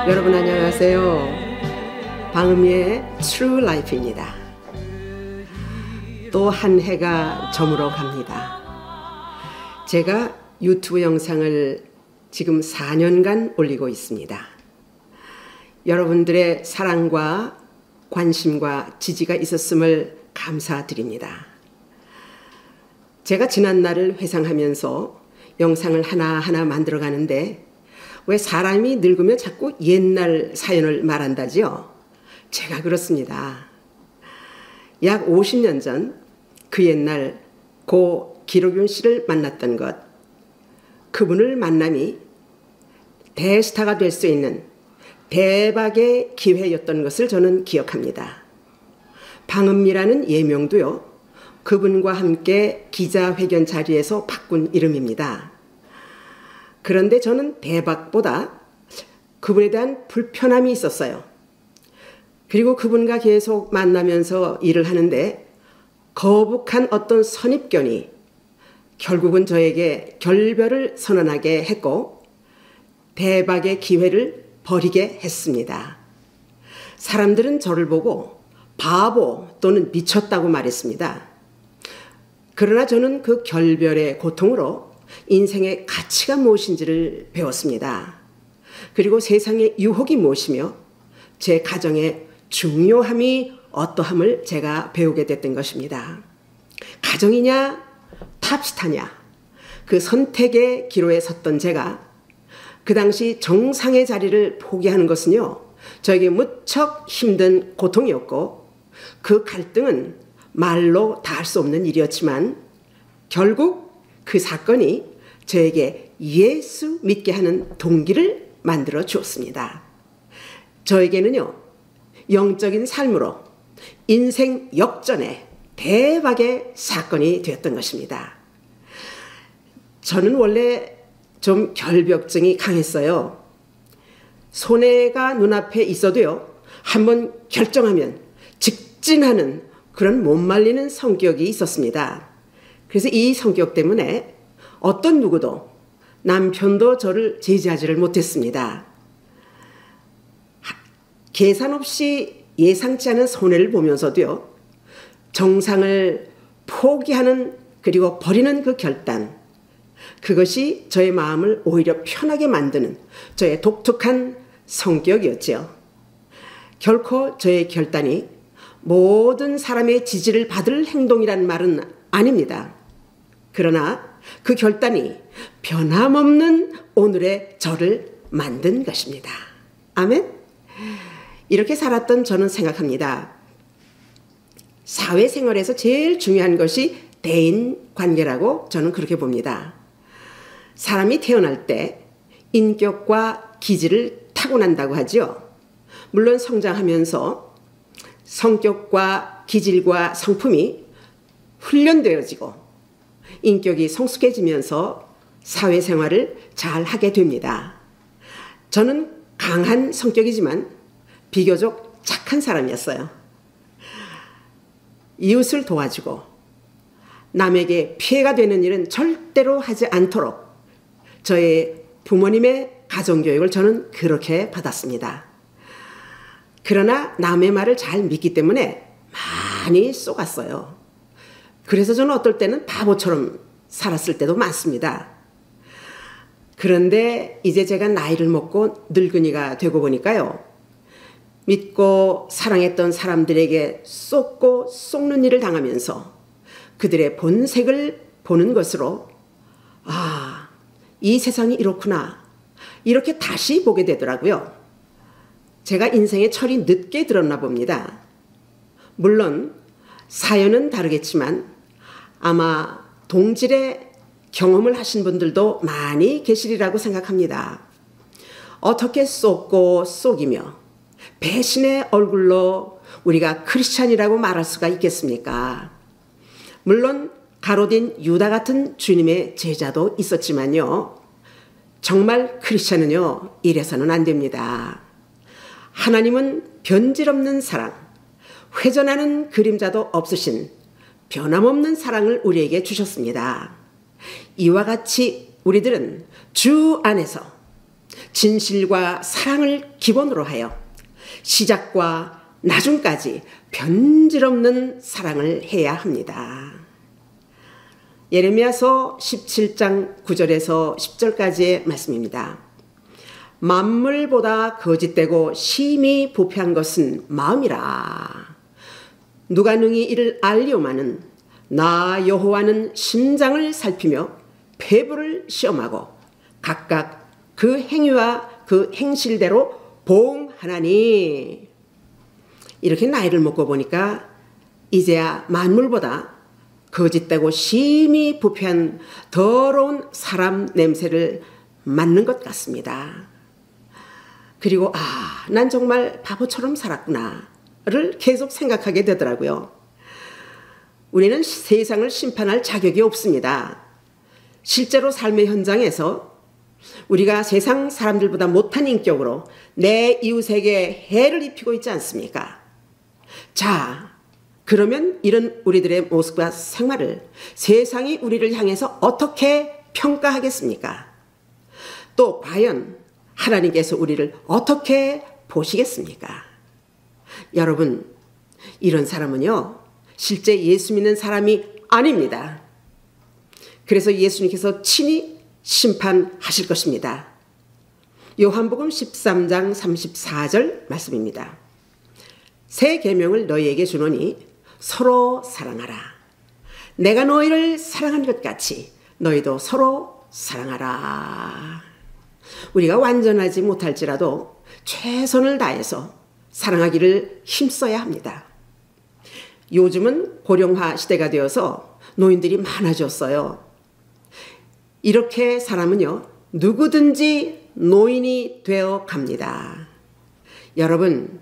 여러분 안녕하세요. 방음희의 True Life입니다. 또 한 해가 저물어 갑니다. 제가 유튜브 영상을 지금 4년간 올리고 있습니다. 여러분들의 사랑과 관심과 지지가 있었음을 감사드립니다. 제가 지난날을 회상하면서 영상을 하나하나 만들어 가는데 왜 사람이 늙으면 자꾸 옛날 사연을 말한다지요? 제가 그렇습니다. 약 50년 전 그 옛날 고 기록윤 씨를 만났던 것, 그분을 만남이 대스타가 될 수 있는 대박의 기회였던 것을 저는 기억합니다. 방음미라는 예명도요, 그분과 함께 기자회견 자리에서 바꾼 이름입니다. 그런데 저는 대박보다 그분에 대한 불편함이 있었어요. 그리고 그분과 계속 만나면서 일을 하는데 거북한 어떤 선입견이 결국은 저에게 결별을 선언하게 했고 대박의 기회를 버리게 했습니다. 사람들은 저를 보고 바보 또는 미쳤다고 말했습니다. 그러나 저는 그 결별의 고통으로 인생의 가치가 무엇인지를 배웠습니다. 그리고 세상의 유혹이 무엇이며 제 가정의 중요함이 어떠함을 제가 배우게 됐던 것입니다. 가정이냐 탑스타냐 그 선택의 기로에 섰던 제가 그 당시 정상의 자리를 포기하는 것은요, 저에게 무척 힘든 고통이었고 그 갈등은 말로 다 할 수 없는 일이었지만 결국 그 사건이 저에게 예수 믿게 하는 동기를 만들어 주었습니다. 저에게는요, 영적인 삶으로 인생 역전의 대박의 사건이 되었던 것입니다. 저는 원래 좀 결벽증이 강했어요. 손해가 눈앞에 있어도요, 한번 결정하면 직진하는 그런 못 말리는 성격이 있었습니다. 그래서 이 성격 때문에 어떤 누구도 남편도 저를 제지하지를 못했습니다. 계산 없이 예상치 않은 손해를 보면서도요, 정상을 포기하는 그리고 버리는 그 결단, 그것이 저의 마음을 오히려 편하게 만드는 저의 독특한 성격이었죠. 결코 저의 결단이 모든 사람의 지지를 받을 행동이란 말은 아닙니다. 그러나 그 결단이 변함없는 오늘의 저를 만든 것입니다. 아멘? 이렇게 살았던 저는 생각합니다. 사회생활에서 제일 중요한 것이 대인관계라고 저는 그렇게 봅니다. 사람이 태어날 때 인격과 기질을 타고난다고 하죠. 물론 성장하면서 성격과 기질과 성품이 훈련되어지고 인격이 성숙해지면서 사회생활을 잘 하게 됩니다. 저는 강한 성격이지만 비교적 착한 사람이었어요. 이웃을 도와주고 남에게 피해가 되는 일은 절대로 하지 않도록 저의 부모님의 가정교육을 저는 그렇게 받았습니다. 그러나 남의 말을 잘 믿기 때문에 많이 쏘갔어요. 그래서 저는 어떨 때는 바보처럼 살았을 때도 많습니다. 그런데 이제 제가 나이를 먹고 늙은이가 되고 보니까요, 믿고 사랑했던 사람들에게 쏟고 속는 일을 당하면서 그들의 본색을 보는 것으로 이 세상이 이렇구나, 이렇게 다시 보게 되더라고요. 제가 인생의 철이 늦게 들었나 봅니다. 물론 사연은 다르겠지만 아마 동질의 경험을 하신 분들도 많이 계시리라고 생각합니다. 어떻게 쏟고 속이며 배신의 얼굴로 우리가 크리스찬이라고 말할 수가 있겠습니까? 물론 가로딘 유다 같은 주님의 제자도 있었지만요, 정말 크리스찬은요, 이래서는 안 됩니다. 하나님은 변질 없는 사랑, 회전하는 그림자도 없으신 변함없는 사랑을 우리에게 주셨습니다. 이와 같이 우리들은 주 안에서 진실과 사랑을 기본으로 하여 시작과 나중까지 변질없는 사랑을 해야 합니다. 예레미야서 17장 9절에서 10절까지의 말씀입니다. 만물보다 거짓되고 심히 부패한 것은 마음이라. 누가 능히 이를 알리오마는 나 여호와는 심장을 살피며 폐부를 시험하고 각각 그 행위와 그 행실대로 보응하나니. 이렇게 나이를 먹고 보니까 이제야 만물보다 거짓되고 심히 부패한 더러운 사람 냄새를 맡는 것 같습니다. 그리고 난 정말 바보처럼 살았구나를 계속 생각하게 되더라고요. 우리는 세상을 심판할 자격이 없습니다. 실제로 삶의 현장에서 우리가 세상 사람들보다 못한 인격으로 내 이웃에게 해를 입히고 있지 않습니까? 자, 그러면 이런 우리들의 모습과 생활을 세상이 우리를 향해서 어떻게 평가하겠습니까? 또 과연 하나님께서 우리를 어떻게 보시겠습니까? 여러분, 이런 사람은요, 실제 예수 믿는 사람이 아닙니다. 그래서 예수님께서 친히 심판하실 것입니다. 요한복음 13장 34절 말씀입니다. 새 계명을 너희에게 주노니 서로 사랑하라. 내가 너희를 사랑한 것 같이 너희도 서로 사랑하라. 우리가 완전하지 못할지라도 최선을 다해서 사랑하기를 힘써야 합니다. 요즘은 고령화 시대가 되어서 노인들이 많아졌어요. 이렇게 사람은요, 누구든지 노인이 되어 갑니다. 여러분,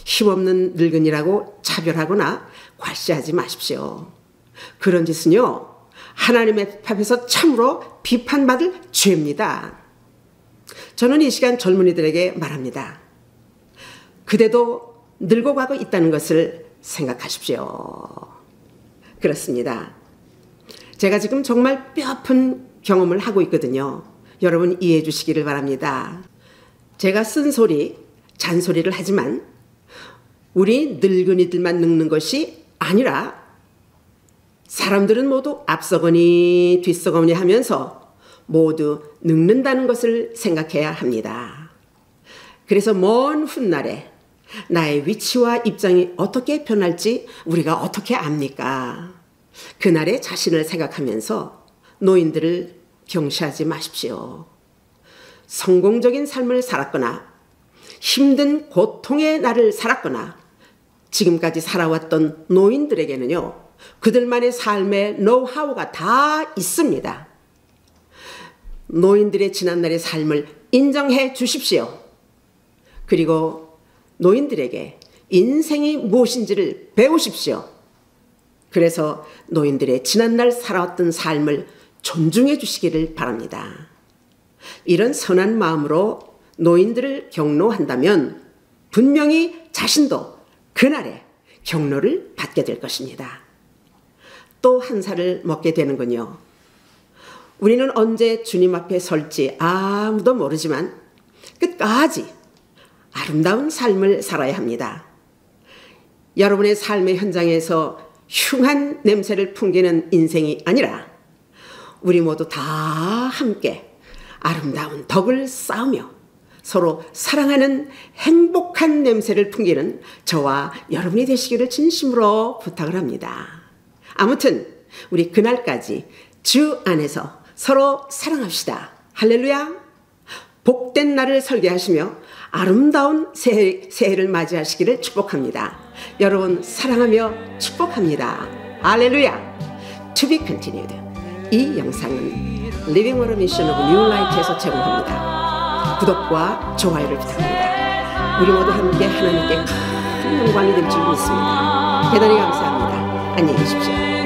힘없는 늙은이라고 차별하거나 괄시하지 마십시오. 그런 짓은요, 하나님의 앞에서 참으로 비판받을 죄입니다. 저는 이 시간 젊은이들에게 말합니다. 그대도 늙어가고 있다는 것을 생각하십시오. 그렇습니다. 제가 지금 정말 뼈아픈 경험을 하고 있거든요. 여러분 이해해 주시기를 바랍니다. 제가 쓴소리, 잔소리를 하지만 우리 늙은이들만 늙는 것이 아니라 사람들은 모두 앞서거니 뒤서거니 하면서 모두 늙는다는 것을 생각해야 합니다. 그래서 먼 훗날에 나의 위치와 입장이 어떻게 변할지 우리가 어떻게 압니까? 그날의 자신을 생각하면서 노인들을 경시하지 마십시오. 성공적인 삶을 살았거나 힘든 고통의 날을 살았거나 지금까지 살아왔던 노인들에게는요, 그들만의 삶의 노하우가 다 있습니다. 노인들의 지난날의 삶을 인정해 주십시오. 그리고 노인들에게 인생이 무엇인지를 배우십시오. 그래서 노인들의 지난날 살아왔던 삶을 존중해 주시기를 바랍니다. 이런 선한 마음으로 노인들을 경로한다면 분명히 자신도 그날에 경로를 받게 될 것입니다. 또 한 살을 먹게 되는군요. 우리는 언제 주님 앞에 설지 아무도 모르지만 끝까지 아름다운 삶을 살아야 합니다. 여러분의 삶의 현장에서 흉한 냄새를 풍기는 인생이 아니라 우리 모두 다 함께 아름다운 덕을 쌓으며 서로 사랑하는 행복한 냄새를 풍기는 저와 여러분이 되시기를 진심으로 부탁을 합니다. 아무튼 우리 그날까지 주 안에서 서로 사랑합시다. 할렐루야. 복된 날을 설계하시며 아름다운 새해를 맞이하시기를 축복합니다. 여러분 사랑하며 축복합니다. 할렐루야. To be continued. 이 영상은 Living Water Mission of New Light에서 제공합니다. 구독과 좋아요를 부탁합니다. 우리 모두 함께 하나님께 큰 영광이 될 줄 믿습니다. 대단히 감사합니다. 안녕히 계십시오.